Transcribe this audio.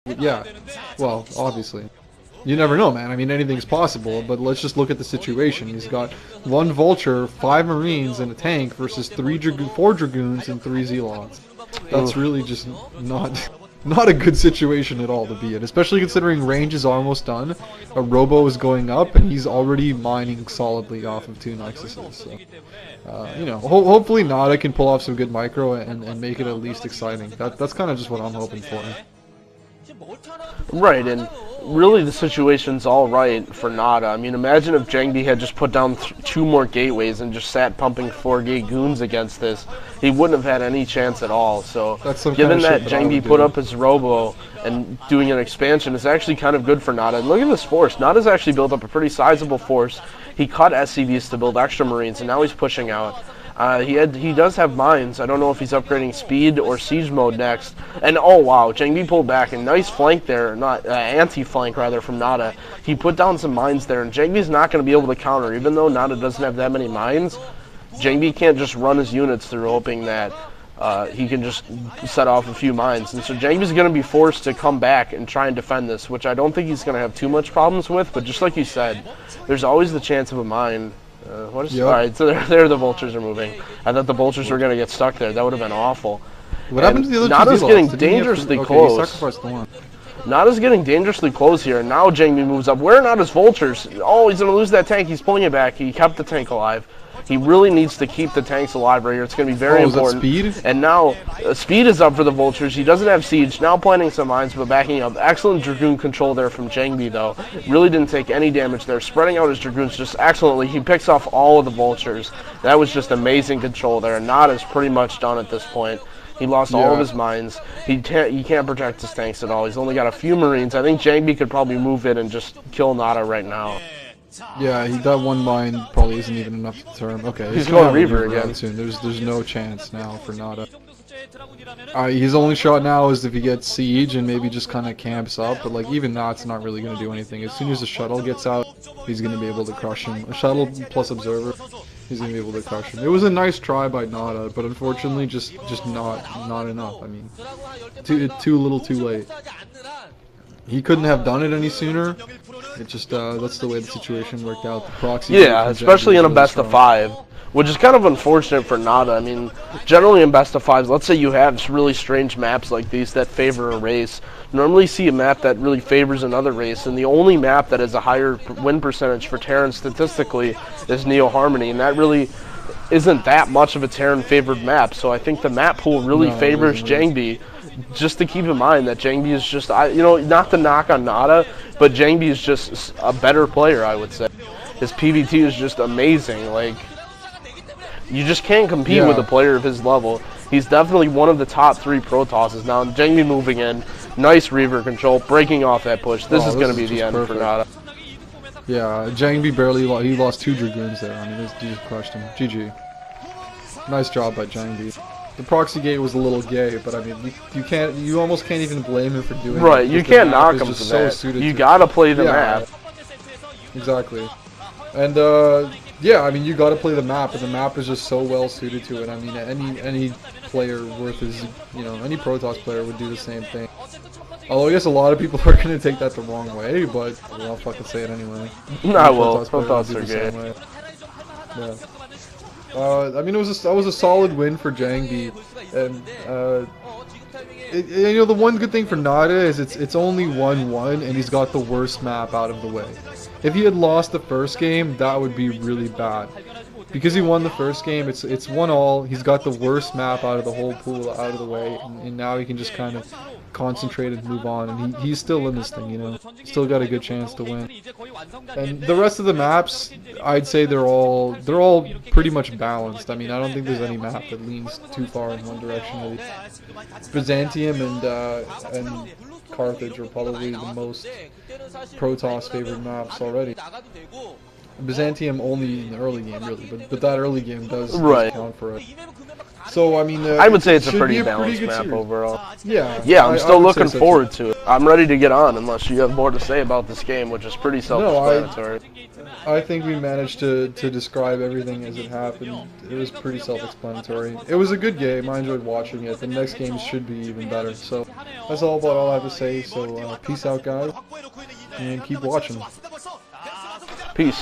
Yeah, well, obviously. You never know, man. I mean, anything's possible, but let's just look at the situation. He's got 1 Vulture, 5 Marines, and a tank versus 4 Dragoons and 3 Zealots. That's really just not a good situation at all to be in, especially considering range is almost done. A Robo is going up, and he's already mining solidly off of 2 Nexuses. So, you know, hopefully NaDa can pull off some good micro and make it at least exciting. That's kind of just what I'm hoping for. Right, and really the situation's all right for NaDa. I mean, imagine if JangBi had just put down 2 more gateways and just sat pumping 4 gate goons against this. He wouldn't have had any chance at all. So, given that JangBi put up his Robo and doing an expansion, it's actually kind of good for NaDa. And look at this force. NaDa's actually built up a pretty sizable force. He cut SCVs to build extra Marines, and now he's pushing out. He does have mines. I don't know if he's upgrading speed or siege mode next. And oh wow, JangBi pulled back a nice flank there, not anti-flank rather, from NaDa. He put down some mines there, and JangBi's not going to be able to counter, even though NaDa doesn't have that many mines. JangBi can't just run his units through hoping that he can just set off a few mines. And so JangBi's going to be forced to come back and try and defend this, which I don't think he's going to have too much problems with. But just like you said, there's always the chance of a mine. Alright, so there the vultures are moving. I thought the vultures were going to get stuck there. That would have been awful. What happened to the other NaDa's getting dangerously close. He sacrificed the one. NaDa's getting dangerously close here, and now JangBi moves up. Where are NaDa's vultures? Oh, he's going to lose that tank. He's pulling it back. He kept the tank alive. He really needs to keep the tanks alive right here. It's going to be very important. Is that speed? And now speed is up for the vultures. He doesn't have siege. Now planting some mines, but backing up. Excellent Dragoon control there from JangBi, though. Really didn't take any damage there. Spreading out his Dragoons just excellently. He picks off all of the vultures. That was just amazing control there. NaDa's pretty much done at this point. He lost all of his mines. He can't protect his tanks at all. He's only got a few Marines. I think JangBi could probably move in and just kill NaDa right now. Yeah, that 1 mine probably isn't even enough to turn. Okay, he's going Reaver again. Soon. There's no chance now for NaDa. His only shot now is if he gets siege and maybe just kind of camps up, but like even that's not really going to do anything. As soon as the shuttle gets out, he's going to be able to crush him. A shuttle plus observer, he's going to be able to crush him. It was a nice try by NaDa, but unfortunately just not enough. I mean, too little too late. He couldn't have done it any sooner. It just, that's the way the situation worked out. The proxy. Yeah, especially in a best of 5, which is kind of unfortunate for NaDa. I mean, generally in best of 5s, let's say you have really strange maps like these that favor a race. Normally see a map that really favors another race, and the only map that has a higher win percentage for Terran statistically is Neo Harmony, and that really isn't that much of a Terran favored map. So I think the map pool really favors JangBi. Just to keep in mind that JangBi is just, you know, not to knock on NaDa, but JangBi is just a better player, I would say. His PvT is just amazing. Like, you just can't compete with a player of his level. He's definitely one of the top 3 Protosses. Now, JangBi moving in, nice Reaver control, breaking off that push. This is going to be the end for NaDa. Yeah, JangBi barely he lost 2 Dragoons there. I mean, he just crushed him. GG. Nice job by JangBi. The proxy gate was a little gay, but I mean, you almost can't even blame him for doing it. Right, you can't knock him for that. You gotta play the map. Exactly. And, yeah, I mean, you gotta play the map, and the map is just so well suited to it. I mean, any player worth his, you know, any Protoss player would do the same thing. Although I guess a lot of people are gonna take that the wrong way, but well, I'll fucking say it anyway. Nah, well, Protoss are gay. Yeah. I mean, that was a solid win for JangBi, and you know, the one good thing for NaDa is it's only 1-1, and he's got the worst map out of the way. If he had lost the first game, that would be really bad. Because he won the first game, it's 1-1. He's got the worst map out of the whole pool out of the way, and now he can just kind of concentrate and move on, and he's still in this thing, you know. Still got a good chance to win. And the rest of the maps, I'd say they're all pretty much balanced. I mean, I don't think there's any map that leans too far in one direction. Really. Byzantium and Carthage are probably the most Protoss favorite maps already. Byzantium only in the early game, really, but that early game does count for it. So I mean, I would say it's a should pretty be balanced good map series. overall. Yeah. Yeah, I'm I still would say looking so, forward too. to it. I'm ready to get on unless you have more to say about this game, which is pretty self-explanatory. I think we managed to describe everything as it happened. It was pretty self-explanatory. It was a good game. I enjoyed watching it. The next games should be even better. So that's all I have to say. So peace out, guys, and keep watching. Peace.